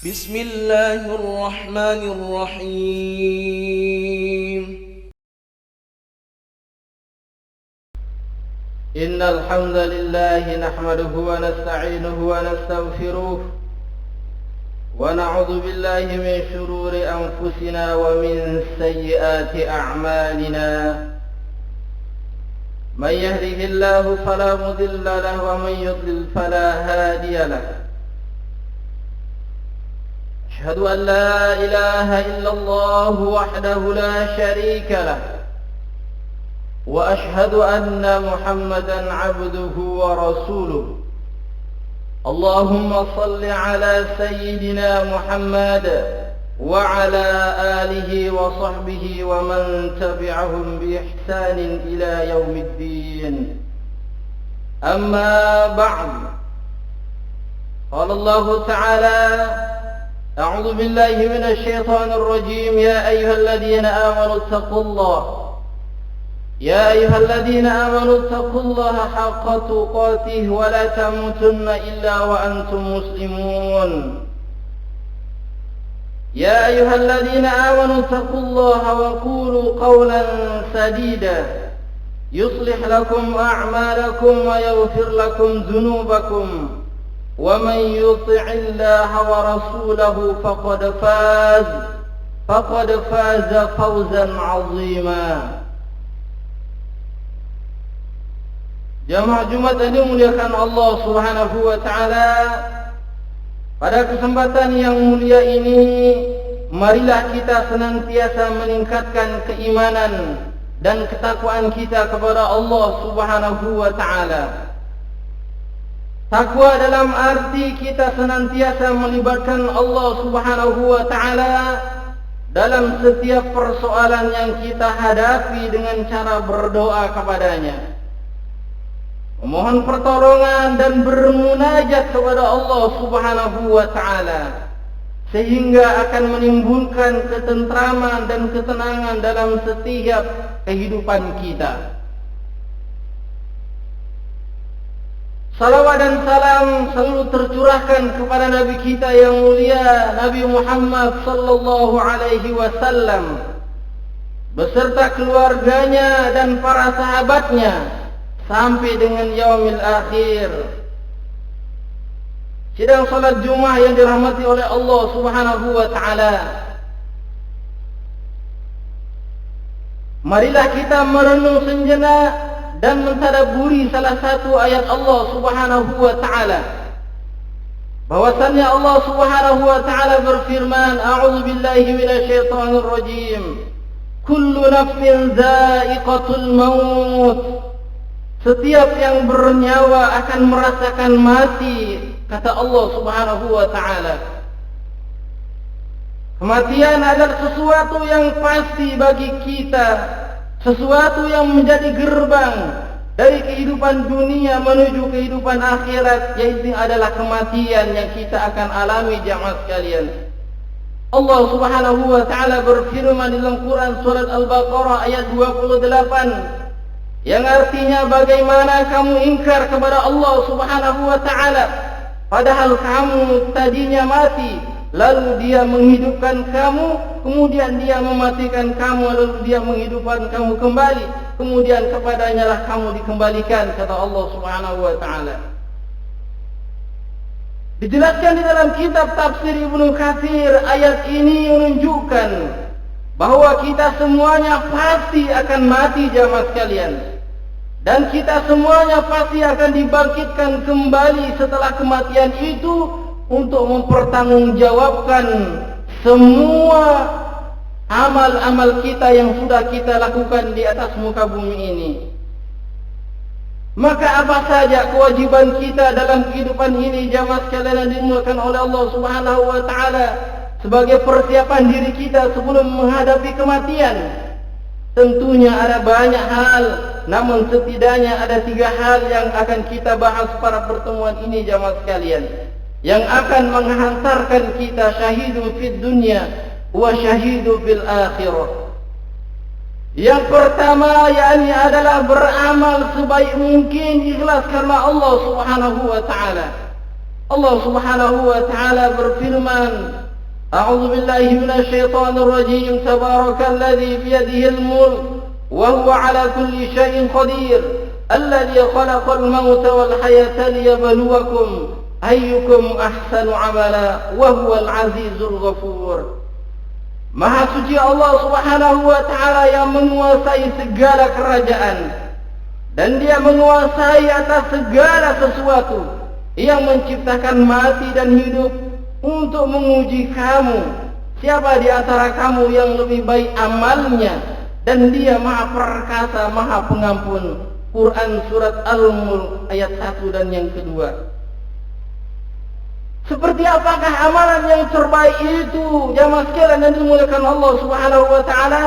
بسم الله الرحمن الرحيم إن الحمد لله نحمده ونستعينه ونستغفره ونعوذ بالله من شرور أنفسنا ومن سيئات أعمالنا من يهده الله فلا مضل له ومن يضلل فلا هادي له أشهد أن لا إله إلا الله وحده لا شريك له وأشهد أن محمدا عبده ورسوله اللهم صل على سيدنا محمد وعلى آله وصحبه ومن تبعهم بإحسان إلى يوم الدين أما بعد قال الله تعالى أعوذ بالله من الشيطان الرجيم يا أيها الذين آمنوا اتقوا الله حق تقاته ولا تموتن إلا وأنتم مسلمون يا أيها الذين آمنوا اتقوا الله وقولوا قولا سديدا يصلح لكم أعمالكم ويغفر لكم ذنوبكم ومن يطع الله ورسوله فقد فاز فوزا عظيما. Jamaah Jumat yang dimuliakan Allah Subhanahu wa taala, pada kesempatan yang mulia ini marilah kita senantiasa meningkatkan keimanan dan ketakwaan kita kepada Allah Subhanahu wa taala. Takwa dalam arti kita senantiasa melibatkan Allah Subhanahu wa taala dalam setiap persoalan yang kita hadapi dengan cara berdoa kepadanya, memohon pertolongan dan bermunajat kepada Allah Subhanahu wa taala, sehingga akan menimbulkan ketentraman dan ketenangan dalam setiap kehidupan kita. Salawat dan salam selalu tercurahkan kepada Nabi kita yang mulia, Nabi Muhammad sallallahu alaihi wasallam, beserta keluarganya dan para sahabatnya sampai dengan yaumil akhir. Sidang salat Jumat yang dirahmati oleh Allah Subhanahu wa taala, marilah kita merenung sejenak dan mentadabburi salah satu ayat Allah Subhanahu wa taala, bahwasannya Allah Subhanahu wa taala berfirman, a'udzu billahi minasyaitonir rajim, kullu nafsin dha'iqatul maut, setiap yang bernyawa akan merasakan mati, kata Allah Subhanahu wa taala. Kematian adalah sesuatu yang pasti bagi kita, sesuatu yang menjadi gerbang dari kehidupan dunia menuju kehidupan akhirat, yaitu adalah kematian yang kita akan alami jamaah sekalian. Allah Subhanahu wa taala berfirman di dalam Quran surat Al-Baqarah ayat 28, yang artinya bagaimana kamu ingkar kepada Allah Subhanahu wa taala padahal kamu tadinya mati, lalu dia menghidupkan kamu, kemudian dia mematikan kamu, lalu dia menghidupkan kamu kembali, kemudian kepadanya lah kamu dikembalikan, kata Allah Subhanahu wa taala. Dijelaskan di dalam kitab tafsir Ibnu Katsir, ayat ini menunjukkan bahwa kita semuanya pasti akan mati jamaah sekalian, dan kita semuanya pasti akan dibangkitkan kembali setelah kematian itu untuk mempertanggungjawabkan semua amal-amal kita yang sudah kita lakukan di atas muka bumi ini. Maka apa saja kewajiban kita dalam kehidupan ini jamaah sekalian yang dimuliakan oleh Allah Subhanahu wa taala sebagai persiapan diri kita sebelum menghadapi kematian? Tentunya ada banyak hal, namun setidaknya ada 3 hal yang akan kita bahas pada pertemuan ini jamaah sekalian, yang akan menghantarkan kita syahidun fid dunya wa syahidun fil akhirah. Yang pertama yakni adalah beramal sebaik mungkin ikhlas karena Allah Subhanahu wa taala. Allah Subhanahu wa taala berfirman, A'udzu billahi minasyaitonir rajim. Tabarakalladzi biyadihi al-mulk wa huwa 'ala kulli syai'in qadir. Alladzi khalaqal mauta wal hayata liyabluwakum ayyukum ahsanu 'amala wa huwal 'azizul ghafur. Maha suci Allah Subhanahu wa taala yang menguasai segala kerajaan, dan Dia menguasai atas segala sesuatu, yang menciptakan mati dan hidup untuk menguji kamu, siapa di antara kamu yang lebih baik amalnya, dan Dia Maha Perkasa, Maha Pengampun. Quran surat Al-Mulk ayat 1 dan yang kedua. Seperti apakah amalan yang terbaik itu, jamaah sekalian yang dimuliakan Allah Subhanahu wa taala?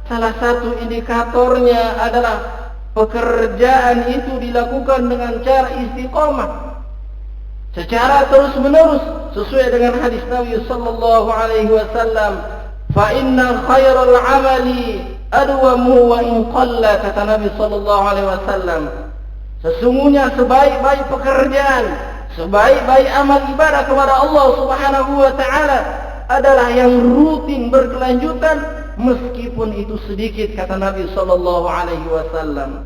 Salah satu indikatornya adalah pekerjaan itu dilakukan dengan cara istiqamah, secara terus-menerus sesuai dengan hadis Nabi sallallahu alaihi wasallam, fa inna khairal amali adwamu wa in qalla, kata Nabi sallallahu alaihi wasallam, sesungguhnya sebaik-baik pekerjaan, sebaik-baik amal ibadah kepada Allah Subhanahu wa taala adalah yang rutin berkelanjutan meskipun itu sedikit, kata Nabi sallallahu alaihi wasallam.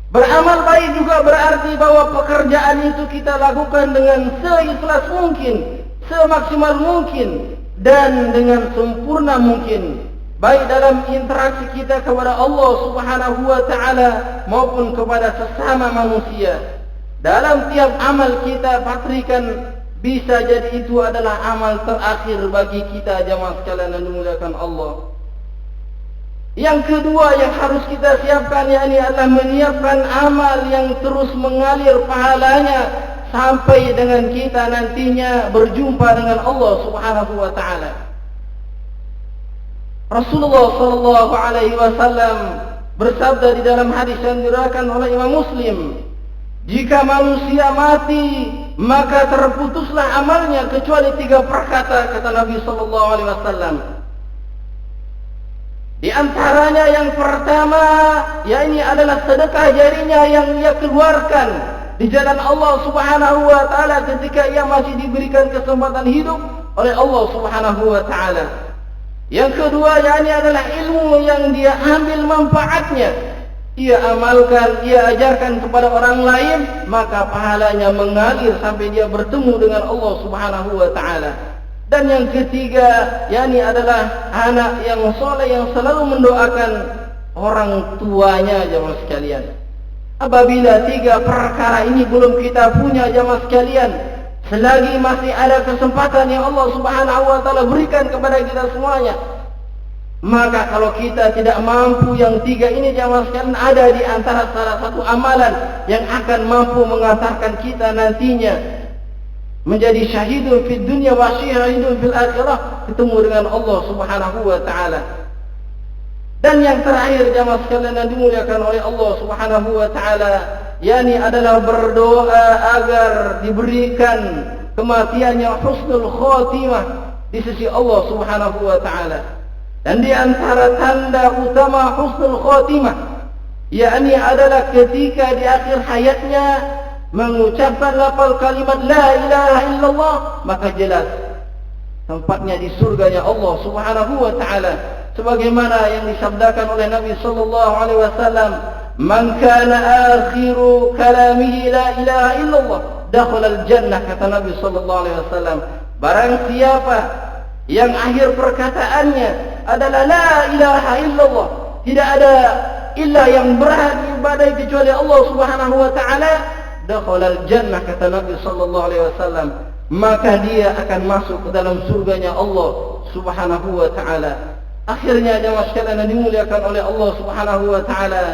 Beramal baik juga berarti bahwa pekerjaan itu kita lakukan dengan seikhlas mungkin, semaksimal mungkin, dan dengan sempurna mungkin, baik dalam interaksi kita kepada Allah Subhanahu wa taala maupun kepada sesama manusia. Dalam tiap amal kita patrikan, bisa jadi itu adalah amal terakhir bagi kita, jamaah sekalian yang dimuliakan Allah. Yang kedua yang harus kita siapkan, yakni adalah menyiapkan amal yang terus mengalir pahalanya sampai dengan kita nantinya berjumpa dengan Allah Subhanahu wa taala. Rasulullah sallallahu alaihi wasallam bersabda di dalam hadis yang diriwayatkan oleh Imam Muslim, jika manusia mati maka terputuslah amalnya kecuali 3 perkata, kata Nabi sallallahu alaihi wasallam. Di antaranya yang pertama, yakni adalah sedekah jarinya yang ia keluarkan di jalan Allah Subhanahu wa taala ketika ia masih diberikan kesempatan hidup oleh Allah Subhanahu wa taala. Yang kedua, yakni adalah ilmu yang dia ambil manfaatnya, ia amalkan, ia ajarkan kepada orang lain, maka pahalanya mengalir sampai dia bertemu dengan Allah Subhanahu wa taala. Dan yang ketiga, yakni adalah anak yang soleh yang selalu mendoakan orang tuanya, jamaah sekalian. Apabila 3 perkara ini belum kita punya, jamaah sekalian, selagi masih ada kesempatan yang Allah Subhanahu wa taala berikan kepada kita semuanya, maka kalau kita tidak mampu yang 3 ini, jamaah sekalian, ada di antara salah satu amalan yang akan mampu mengantarkan kita nantinya menjadi syahidun fid dunya wa syahidun fil akhirah, ketemu dengan Allah Subhanahu wa taala. Dan yang terakhir, jamaah sekalian yang dimuliakan oleh Allah Subhanahu wa taala, yakni adalah berdoa agar diberikan kematian yang husnul khatimah di sisi Allah Subhanahu wa taala. Dan di antara tanda utama husnul khatimah, yakni adalah ketika di akhir hayatnya mengucapkan lafal kalimat la ilaha illallah, maka jelas tempatnya di surganya Allah Subhanahu wa taala, sebagaimana yang disabdakan oleh Nabi sallallahu alaihi wasallam, man kana akhiru kalamihi la ilaha illallah dakhala al-jannah, kata Nabi sallallahu alaihi wasallam, barang siapa yang akhir perkataannya adalah la ilaha illallah, tidak ada ilah yang berhak diibadahi kecuali Allah Subhanahu wa taala, dakhalal jannah, kata Nabi sallallahu alaihi wasallam, maka dia akan masuk ke dalam surganya Allah Subhanahu wa taala. Akhirnya, jemaah sekalian yang dimuliakan oleh Allah Subhanahu wa taala,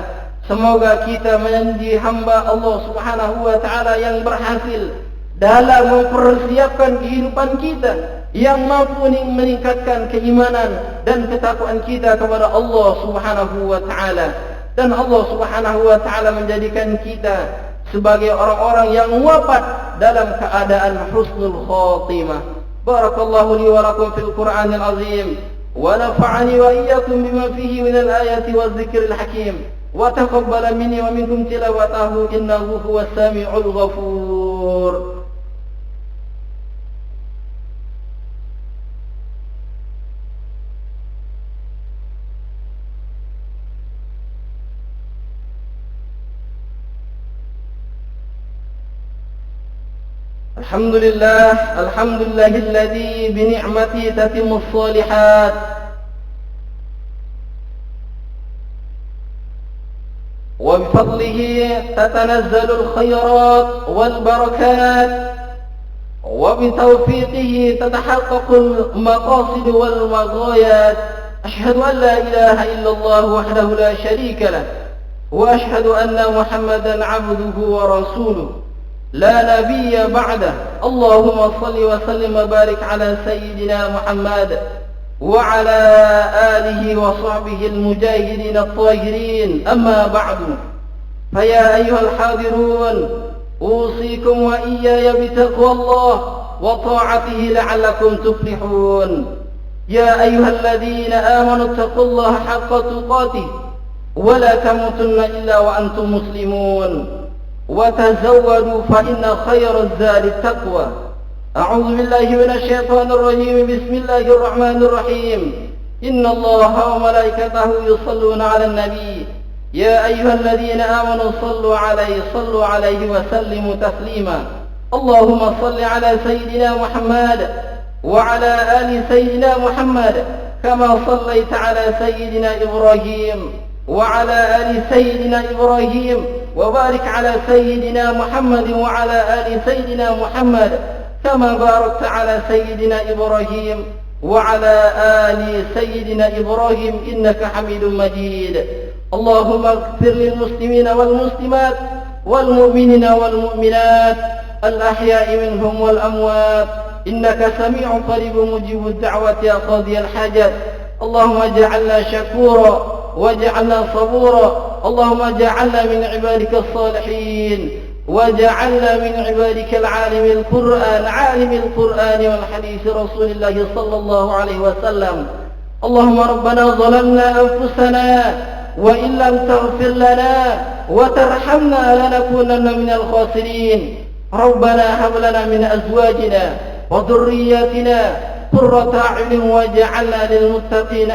semoga kita menjadi hamba Allah Subhanahu wa taala yang berhasil dalam mempersiapkan kehidupan kita, yang mampu meningkatkan keimanan dan ketakwaan kita kepada Allah Subhanahu wa taala, dan Allah Subhanahu wa taala menjadikan kita sebagai orang-orang yang wafat dalam keadaan husnul khatimah. Barakallahu li wa lakum fil Qur'anil azim, wa nafa'ani wa iyyakum bima fihi minal ayati waz zikril hakim, wa taqabbala minni wa minkum tilawatahu innahu huwas samiul ghafur. الصدور. الحمد لله الذي بنعمته تتم الصالحات، وبفضله تتنزل الخيرات والبركات، وبتوفيقه تتحقق المقاصد والمغايات. أشهد أن لا إله إلا الله وحده لا شريك له، وأشهد أن محمدا عبده ورسوله لا نبي بعده. اللهم صل وسلم وبارك على سيدنا محمد وعلى آله وصحبه المجاهدين الطاهرين. أما بعد، فيا أيها الحاضرون، أوصيكم وإياي بتقوى الله وطاعته لعلكم تفلحون. يا أيها الذين آمنوا اتقوا الله حق تقاته ولا تموتن إلا وأنتم مسلمون، وتزودوا فإن خير الزاد التقوى. أعوذ بالله من الشيطان الرجيم. بسم الله الرحمن الرحيم. إن الله وملائكته يصلون على النبي يا أيها الذين آمنوا صلوا عليه وسلموا تسليما. اللهم صل على سيدنا محمد وعلى آل سيدنا محمد كما صليت على سيدنا إبراهيم وعلى آل سيدنا إبراهيم، وبارك على سيدنا محمد وعلى آل سيدنا محمد كما باركت على سيدنا إبراهيم وعلى آل سيدنا إبراهيم إنك حميد مجيد. اللهم اغفر للمسلمين والمسلمات والمؤمنين والمؤمنات الأحياء منهم والأموات، إنك سميع قريب مجيب الدعوة يا قاضي الحاجات. اللهم اجعلنا شكورا واجعلنا صبورا. اللهم اجعلنا من عبادك الصالحين، واجعلنا من عبادك عالم القرآن والحديث رسول الله صلى الله عليه وسلم. اللهم ربنا ظلمنا أنفسنا وإن لم تغفر لنا وترحمنا لنكونن من الخاسرين. ربنا هب لنا من أزواجنا وذرياتنا قرة أعين واجعلنا للمتقين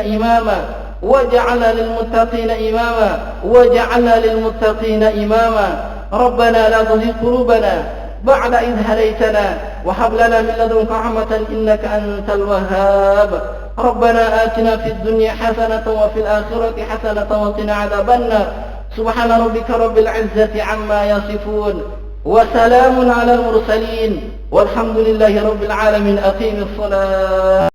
إماما. ربنا لا تزغ قلوبنا بعد إذ هديتنا وهب لنا من لدنك رحمة إنك أنت الوهاب. ربنا آتنا في الدنيا حسنة وفي الآخرة حسنة وقنا عذاب النار. سبحان ربك رب العزة عما يصفون وسلام على المرسلين والحمد لله رب العالمين. أقيم الصلاة.